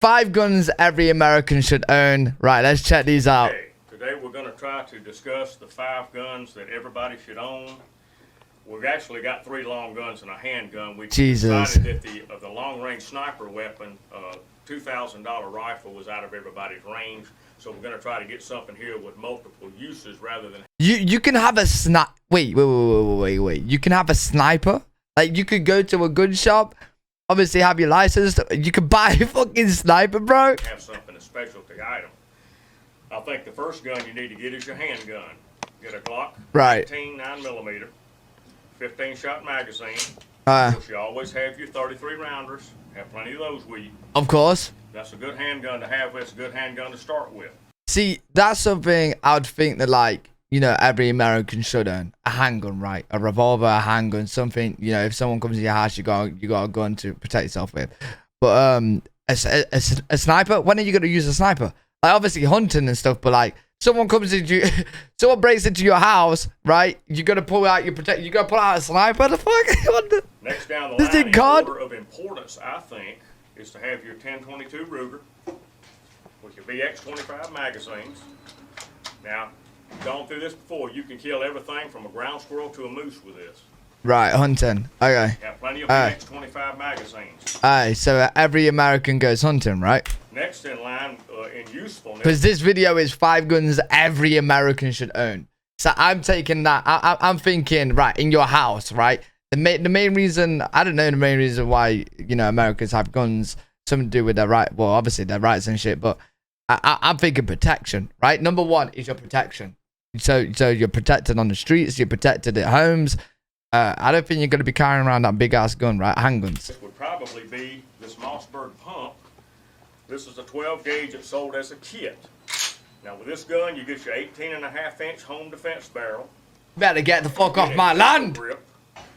5 guns every American should own. Right, let's check these out. Okay, today we're going to try to discuss the 5 guns that everybody should own. We've actually got 3 long guns and a handgun. We decided that the long-range sniper weapon, $2,000 rifle, was out of everybody's range. So we're going to try to get something here with multiple uses rather than... You can have a Wait. You can have a sniper? Like, you could go to a gun shop, obviously have your license. You could buy a fucking sniper, bro. Have something, a specialty item. I think the first gun you need to get is your handgun. Get a Glock 18 9mm, 15-shot magazine. Of course, you always have your 33 rounders. Have plenty of those with you. Of course. That's a good handgun to have. It's a good handgun to start with. See, that's something I'd think that, like, you know, every American should own. A handgun, right? A revolver, a handgun, something, you know, if someone comes to your house, you got a gun to protect yourself with. But a sniper, when are you going to use a sniper? Like, obviously hunting and stuff, but like, someone comes into you, someone breaks into your house, right? You got to pull out your you got to pull out a sniper? The fuck? Next down the line, in order of importance, I think, is to have your 10-22 Ruger with your BX-25 magazines. Now, gone through this before. You can kill everything from a ground squirrel to a moose with this. Right, hunting. Okay. Got plenty of BX-25 magazines. Alright, so every American goes hunting, right? Next in line, in usefulness. Because this video is 5 guns every American should own. So I'm taking that. I'm thinking, right, in your house, right? The main reason, I don't know the main reason why, you know, Americans have guns, something to do with their right, well, obviously their rights and shit, but I'm thinking protection, right? Number 1 is your protection. So you're protected on the streets, you're protected at homes. I don't think you're going to be carrying around that big ass gun, right? Handguns. This would probably be this Mossberg pump. This is a 12 gauge that's sold as a kit. Now with this gun, you get your 18.5-inch home defense barrel. Better get the fuck off my land. Grip,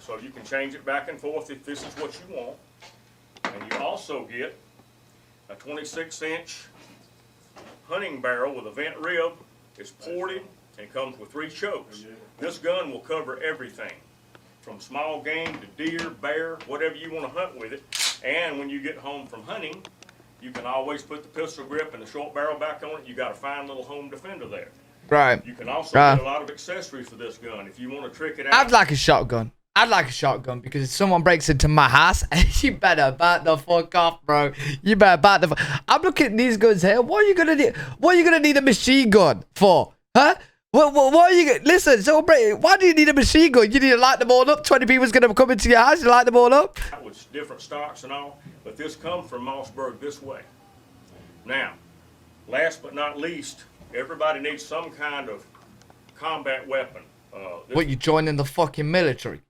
so you can change it back and forth if this is what you want. And you also get a 26-inch hunting barrel with a vent rib. It's ported and comes with 3 chokes. This gun will cover everything, from small game to deer, bear, whatever you want to hunt with it. And when you get home from hunting, you can always put the pistol grip and the short barrel back on it. You got a fine little home defender there. Right. You can also get a lot of accessories for this gun if you want to trick it out. I'd like a shotgun. I'd like a shotgun because if someone breaks into my house, you better back the fuck off, bro. You better back the fuck. I'm looking at these guns here. What are you gonna need? What are you gonna need a machine gun for? Huh? What are you gonna listen? So why do you need a machine gun? You need to light them all up. 20 people's gonna come into your house. You light them all up. With different stocks and all, but this comes from Mossberg this way. Now, last but not least, everybody needs some kind of combat weapon. What, you joining the fucking military?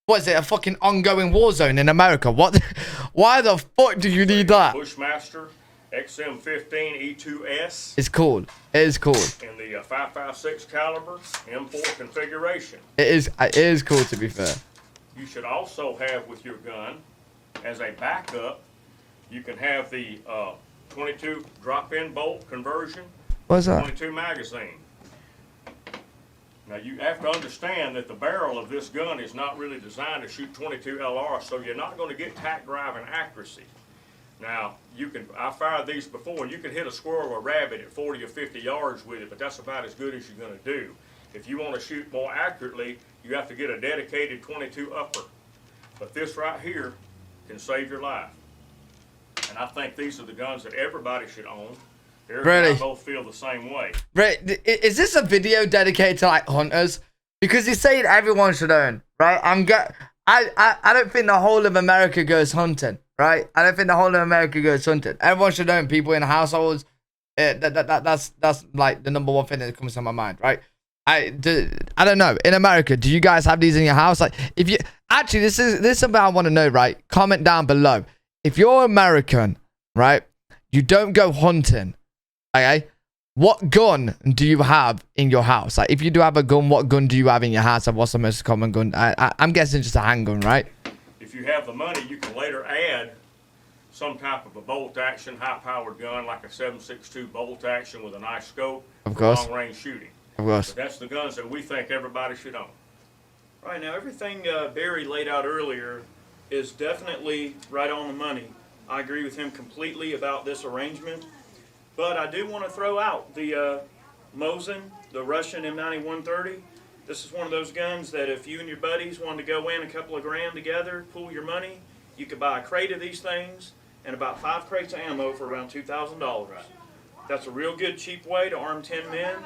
What is it, a fucking ongoing war zone in America? What? Why the fuck do you need that? Bushmaster XM15 E2S. It's cool. It is cool. In the 5.56 caliber M4 configuration. It is cool, to be fair. You should also have with your gun, as a backup, you can have the 22 drop-in bolt conversion. What's that? 22 magazine. Now you have to understand that the barrel of this gun is not really designed to shoot 22 LR, so you're not going to get tack driving accuracy. Now, I fired these before, and you can hit a squirrel or a rabbit at 40 or 50 yards with it, but that's about as good as you're going to do. If you want to shoot more accurately, you have to get a dedicated 22 upper. But this right here can save your life. And I think these are the guns that everybody should own. Eric and I both feel the same way. Right? Is this a video dedicated to like hunters? Because he's saying everyone should own, right? I don't think the whole of America goes hunting, right? I don't think the whole of America goes hunting. Everyone should own. People in households. That's like the number 1 thing that comes to my mind, right? I don't know. In America, do you guys have these in your house? Like, if you actually, this is something I want to know, right? Comment down below. If you're American, right, you don't go hunting, okay? What gun do you have in your house? Like, if you do have a gun, what gun do you have in your house? And what's the most common gun? I'm guessing just a handgun, right? If you have the money, you can later add some type of a bolt action, high-powered gun, like a 7.62 bolt action with a nice scope. Of course. Long-range shooting. Of course. But that's the guns that we think everybody should own. Right, now everything Barry laid out earlier is definitely right on the money. I agree with him completely about this arrangement. But I do want to throw out the Mosin, the Russian M90-130. This is one of those guns that if you and your buddies wanted to go in a couple of grand together, pool your money, you could buy a crate of these things and about 5 crates of ammo for around $2,000. That's a real good, cheap way to arm 10 men.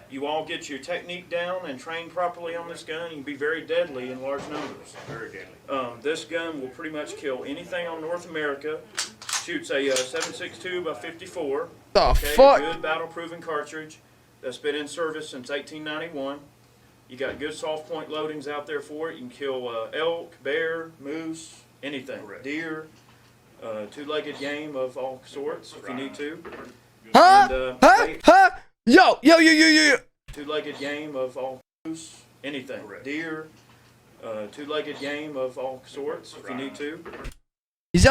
You all get your technique down and train properly on this gun. You can be very deadly in large numbers. Very deadly. This gun will pretty much kill anything on North America. Shoots a 7.62 by 54. The Okay, fuck? a good battle-proven cartridge that's been in service since 1891. You got good soft point loadings out there for it. You can kill elk, bear, moose, anything. Correct. Deer, two-legged game of all sorts if you need to. Huh? And, Huh? Huh? Yo. two-legged game of all moose, anything. Correct. Deer, two-legged game of all sorts if you need to. Is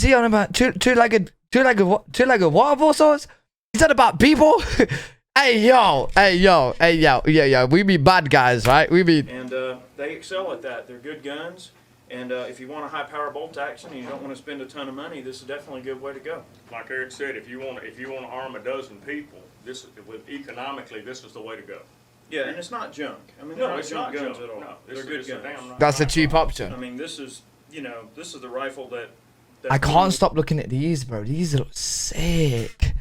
he on about two-legged what of all sorts? Is that about people? Hey yo. We be bad guys, right? We be. And they excel at that. They're good guns. And if you want a high-power bolt action and you don't want to spend a ton of money, this is definitely a good way to go. Like Eric said, if you want to arm a dozen people, economically, this is the way to go. Yeah, and it's not junk. I mean, No, they're it's not not junk guns junk. at all. No, They're this good is a guns. damn right. That's a cheap option. I mean, this is the rifle that I can't stop looking at these, bro. These look sick.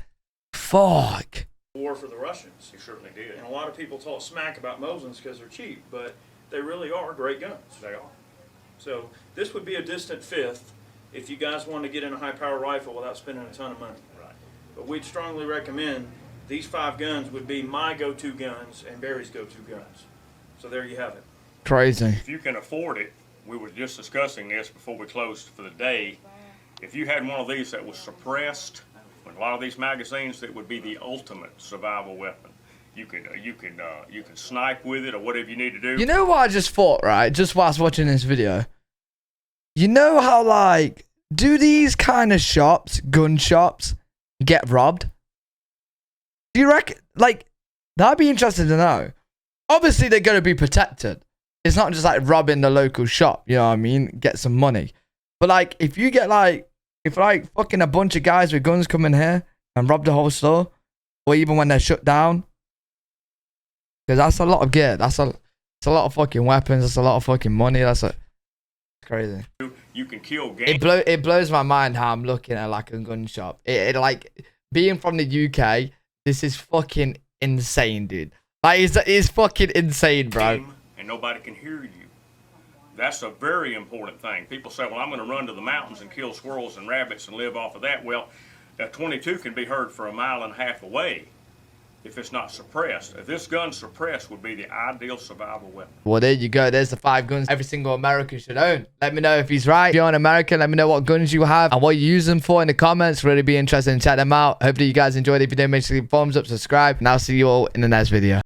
Fuck. war for the Russians. He certainly did. And a lot of people talk smack about Mosins because they're cheap, but they really are great guns. They are. So this would be a distant fifth if you guys want to get in a high-power rifle without spending a ton of money. Right. But we'd strongly recommend these 5 guns would be my go-to guns and Barry's go-to guns. So there you have it. Crazy. If you can afford it, we were just discussing this before we closed for the day. If you had one of these that was suppressed, with a lot of these magazines, that would be the ultimate survival weapon. You can snipe with it or whatever you need to do. You know what I just thought, right? Just whilst watching this video. You know how, like, do these kind of shops, gun shops, get robbed? Do you reckon, like, that'd be interesting to know. Obviously, they're going to be protected. It's not just like robbing the local shop, you know what I mean? Get some money. But, like, if you get, like, if, like, fucking a bunch of guys with guns come in here and rob the whole store, or even when they're shut down, because that's a lot of gear. That's a lot of fucking weapons. That's a lot of fucking money. It's crazy. You can kill game. It blows my mind how I'm looking at like a gun shop. It like being from the UK. This is fucking insane, dude. Like it's fucking insane, bro. And nobody can hear you. That's a very important thing. People say, well, I'm going to run to the mountains and kill squirrels and rabbits and live off of that. Well, a 22 can be heard for 1.5 miles away if it's not suppressed. If this gun's suppressed, would be the ideal survival weapon. Well, there you go. There's the 5 guns every single American should own. Let me know if he's right. If you're an American, let me know what guns you have and what you use them for in the comments. Really be interested in check them out. Hopefully you guys enjoyed it. If you did, make sure you leave a thumbs up, subscribe, and I'll see you all in the next video.